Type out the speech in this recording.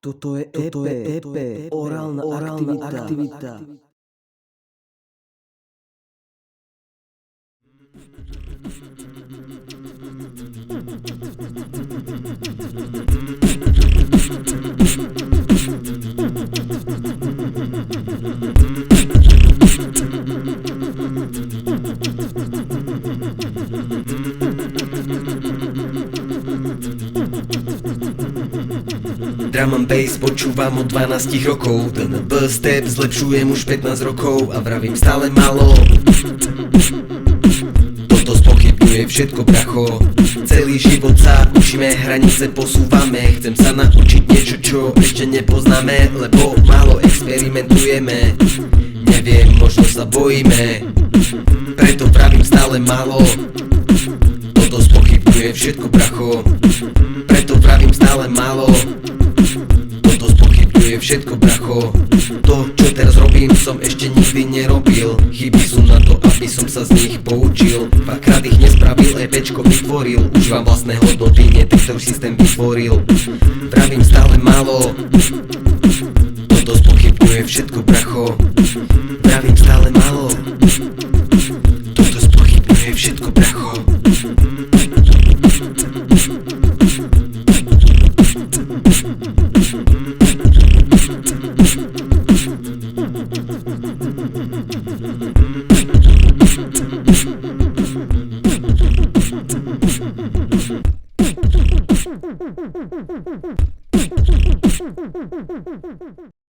Toto je EP, orálna aktivita. Drum and bass počúvam od 12 rokov. Ten B-step zlepšujem už 15 rokov a vravím stále málo. Toto spochybňuje všetko, bracho. Celý život sa učíme, hranice posúvame. Chcem sa naučiť niečo, čo ešte nepoznáme, lebo málo experimentujeme. Neviem, možno sa bojíme, preto vravím stále málo. Toto spochybňuje všetko, bracho. Preto vravím stále málo. Toto spochybňuje všetko, bracho. To, čo teraz robím, som ešte nikdy nerobil. Chyby sú na to, aby som sa z nich poučil. Dvakrát ich nespravil, EPčko vytvoril. Užívam vlastné hodnoty, nie tých, ktorý systém vytvoril. Vravím stále málo. Toto spochybňuje všetko, bracho. Vravím stále málo. Toto spochybňuje všetko, bracho.